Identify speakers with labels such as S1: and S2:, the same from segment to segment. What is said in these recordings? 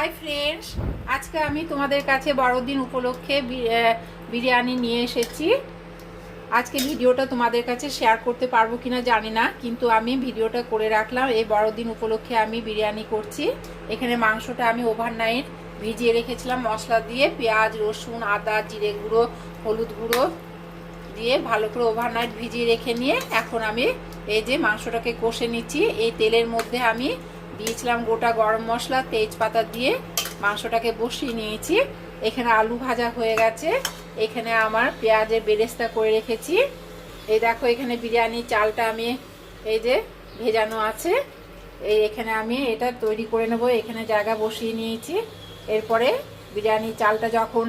S1: Hi friends, আজকে আমি তোমাদের কাছে বড়দিন উপলক্ষে বিরিয়ানি নিয়ে এসেছি। আজকে ভিডিওটা তোমাদের কাছে শেয়ার করতে পারবো কিনা জানি না, কিন্তু আমি ভিডিওটা করে রাখলাম। এই বড়দিন উপলক্ষে আমি বিরিয়ানি করছি। এখানে মাংসটা আমি ওভারনাইট ভিজিয়ে রেখেছিলাম মশলা দিয়ে, পেঁয়াজ, রসুন, আদা, জিরে গুঁড়ো, হলুদ গুঁড়ো দিয়ে ভালো করে ওভারনাইট ভিজিয়ে রেখে নিয়ে এখন আমি এই যে মাংসটাকে কষে নিচ্ছি। এই তেলের মধ্যে আমি দিয়েছিলাম গোটা গরম মশলা, তেজপাতা দিয়ে মাংসটাকে বসিয়ে নিয়েছি। এখানে আলু ভাজা হয়ে গেছে। এখানে আমার পেঁয়াজের বেরেস্তা করে রেখেছি। এই দেখো, এখানে বিরিয়ানি চালটা আমি এই যে ভেজানো আছে। এখানে আমি এটা তৈরি করে নেব। এখানে জায়গা বসিয়ে নিয়েছি। এরপরে বিরিয়ানি চালটা যখন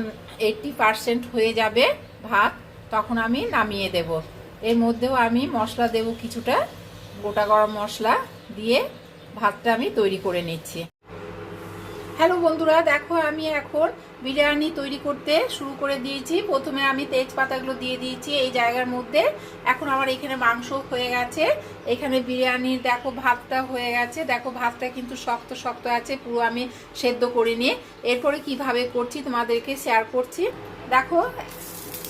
S1: 80% হয়ে যাবে ভাত, তখন আমি নামিয়ে দেব। এর মধ্যেও আমি মশলা দেব কিছুটা, গোটা গরম মশলা দিয়ে ভাতটা আমি তৈরি করে নিচ্ছি। হ্যালো বন্ধুরা, দেখো আমি এখন বিরিয়ানি তৈরি করতে শুরু করে দিয়েছি। প্রথমে আমি তেজপাতাগুলো দিয়ে দিয়েছি এই জায়গার মধ্যে। এখন আমার এখানে মাংস হয়ে গেছে। এখানে বিরিয়ানির দেখো ভাতটা হয়ে গেছে। দেখো ভাতটা কিন্তু শক্ত শক্ত আছে, পুরো আমি সেদ্ধ করে নিয়ে এরপরে কিভাবে করছি তোমাদেরকে শেয়ার করছি। দেখো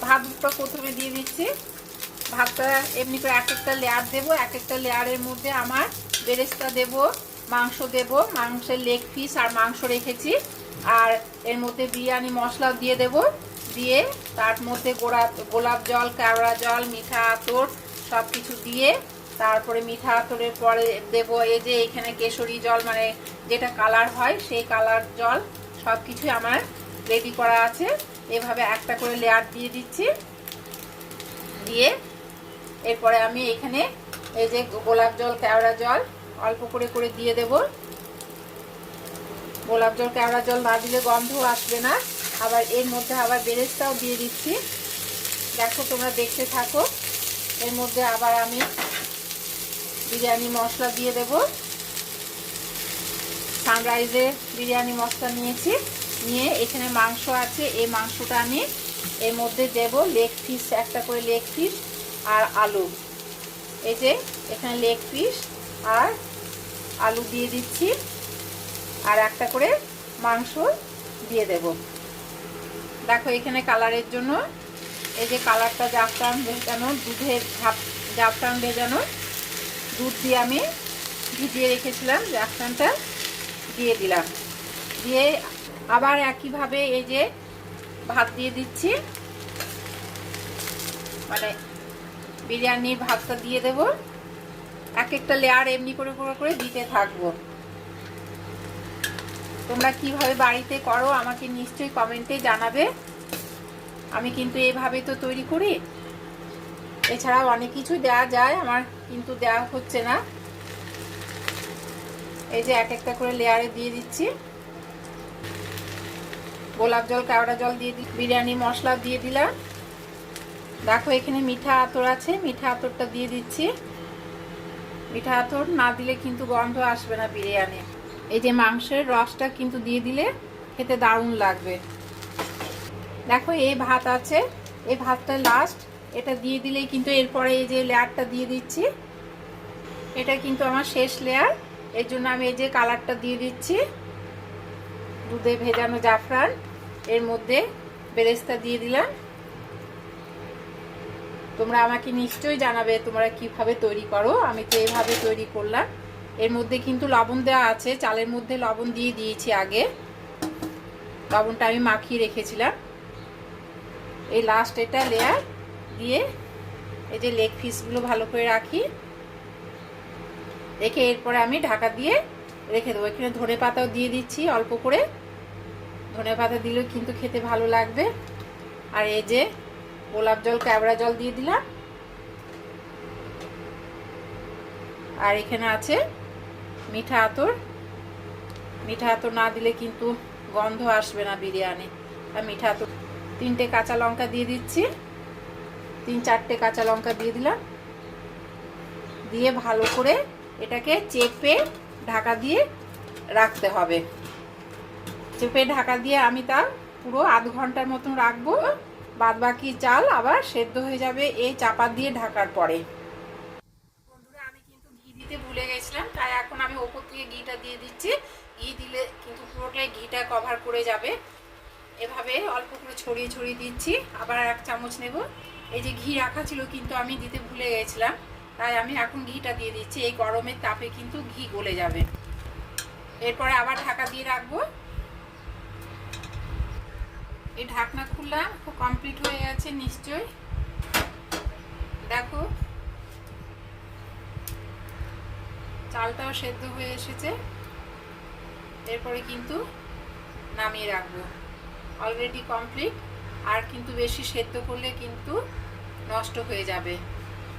S1: ভাতটা প্রথমে দিয়ে দিচ্ছি। ভাতটা এমনি করে এক একটা লেয়ার দেবো। এক একটা লেয়ারের মধ্যে আমার বেরেস্তা দেব, মাংস দেব, মাংসের লেগ পিস আর মাংস রেখেছি। আর এর মধ্যে বিরিয়ানি মশলা দিয়ে দেব। দিয়ে তার মধ্যে গোলাপ জল, কেওড়া জল, মিঠা আতর সব কিছু দিয়ে তারপরে মিঠা আতরের পরে দেব এই যে এখানে কেশরী জল, মানে যেটা কালার হয় সেই কালার জল। সব কিছুই আমার রেডি করা আছে। এভাবে একটা করে লেয়ার দিয়ে দিচ্ছি। দিয়ে এরপরে আমি এখানে এই যে গোলাপ জল, কেওড়া জল অল্প করে করে দিয়ে দেব। গোলাপ জল, কেওড়া জল না দিলে গন্ধ আসবে না। আবার এর মধ্যে আবার বেরেস্তাও দিয়ে দিচ্ছি। দেখো তোমরা দেখতে থাকো। এর মধ্যে আবার আমি বিরিয়ানি মশলা দিয়ে দেব। সানরাইজের বিরিয়ানি মশলা নিয়েছি। নিয়ে এখানে মাংস আছে, এই মাংসটা আমি এর মধ্যে দেব। লেগ পিস, একটা করে লেগ পিস আর আলু। এই যে এখানে লেগ পিস আর আলু দিয়ে দিচ্ছি। আর একটা করে মাংস দিয়ে দেব। দেখো এখানে কালারের জন্য এই যে কালারটা জাফরান ভেজানো, দুধের জাফরান ভেজানো দুধ দিয়ে আমি ভিজিয়ে রেখেছিলাম, জাফরানটা দিয়ে দিলাম। দিয়ে আবার একইভাবে এই যে ভাত দিয়ে দিচ্ছি, মানে বিরিয়ানির ভাতটা দিয়ে দেব। এক একটা লেয়ার এমনি করে করে করে দিতে থাকবো। তোমরা কিভাবে বাড়িতে করো আমাকে নিশ্চয়ই কমেন্টে জানাবে। আমি কিন্তু এইভাবে তো তৈরি করি। এছাড়াও অনেক কিছু দেওয়া যায়, আমার কিন্তু দেওয়া হচ্ছে না। এই যে এক একটা করে লেয়ারে দিয়ে দিচ্ছি। গোলাপ জল, কেওড়া জল দিয়ে বিরিয়ানি মশলা দিয়ে দিলাম। দেখো এখানে মিঠা আতর আছে, মিঠা আতরটা দিয়ে দিচ্ছি। মিঠা আতর না দিলে কিন্তু গন্ধ আসবে না বিরিয়ানি। এই যে মাংসের রসটা কিন্তু দিয়ে দিলে খেতে দারুণ লাগবে। দেখো এই ভাত আছে, এই ভাতটা লাস্ট, এটা দিয়ে দিলেই কিন্তু এরপরে এই যে লেয়ারটা দিয়ে দিচ্ছি। এটা কিন্তু আমার শেষ লেয়ার। এর জন্য আমি এই যে কালারটা দিয়ে দিচ্ছি, দুধে ভেজানো জাফরান। এর মধ্যে বেরেস্তা দিয়ে দিলাম। তোমরা আমাকে নিশ্চয়ই জানাবে তোমরা কিভাবে তৈরি করো। আমি তো এইভাবে তৈরি করলাম। এর মধ্যে কিন্তু লবণ দেওয়া আছে, চালের মধ্যে লবণ দিয়ে দিয়েছি আগে। লবণটা আমি মাখিয়ে রেখেছিলাম। এই লাস্ট এটা লেয়ার দিয়ে এই যে লেগ পিসগুলো ভালো করে রাখি, রেখে এরপরে আমি ঢাকা দিয়ে রেখে দেবো। এখানে ধনে পাতাও দিয়ে দিচ্ছি অল্প করে। ধনে পাতা দিলেও কিন্তু খেতে ভালো লাগবে। আর এই যে গোলাপ জল, কেওড়া জল দিয়ে দিলাম। আর এখানে আছে মিঠা আতর। মিঠা আতর না দিলে কিন্তু গন্ধ আসবে না বিরিয়ানি। আর মিঠা আতর, 3টে কাঁচা লঙ্কা দিয়ে দিচ্ছি। 3-4টে কাঁচা লঙ্কা দিয়ে দিলাম। দিয়ে ভালো করে এটাকে চেপে ঢাকা দিয়ে রাখতে হবে। চেপে ঢাকা দিয়ে আমি তা পুরো আধ ঘন্টার মতন রাখবো। বাদ বাকি চাল আবার সেদ্ধ হয়ে যাবে এই চাপা দিয়ে ঢাকার পরে। বন্ধুরা, আমি কিন্তু ঘি দিতে ভুলে গেছিলাম, তাই এখন আমি ওপর থেকে ঘিটা দিয়ে দিচ্ছি। ঘি দিলে কিন্তু পুরোটাই ঘিটা কভার করে যাবে। এভাবে অল্প করে ছড়িয়ে ছড়িয়ে দিচ্ছি। আবার 1 চামচ নেব। এই যে ঘি রাখা ছিল কিন্তু আমি দিতে ভুলে গেছিলাম, তাই আমি এখন ঘিটা দিয়ে দিচ্ছি। এই গরমের তাপে কিন্তু ঘি গলে যাবে। এরপরে আবার ঢাকা দিয়ে রাখবো। এই ঢাকনা খুললাম, কমপ্লিট হয়ে গেছে নিশ্চয়ই। দেখো চালটাও সেদ্ধ হয়ে এসেছে। এরপরে কিন্তু নামিয়ে রাখবো। Already complete. আর কিন্তু বেশি সেদ্ধ করলে কিন্তু নষ্ট হয়ে যাবে।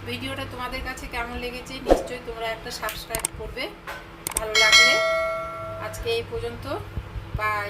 S1: ভিডিওটা তোমাদের কাছে কেমন লেগেছে নিশ্চয়ই তোমরা একটা সাবস্ক্রাইব করবে ভালো লাগলে। আজকে এই পর্যন্ত, বাই।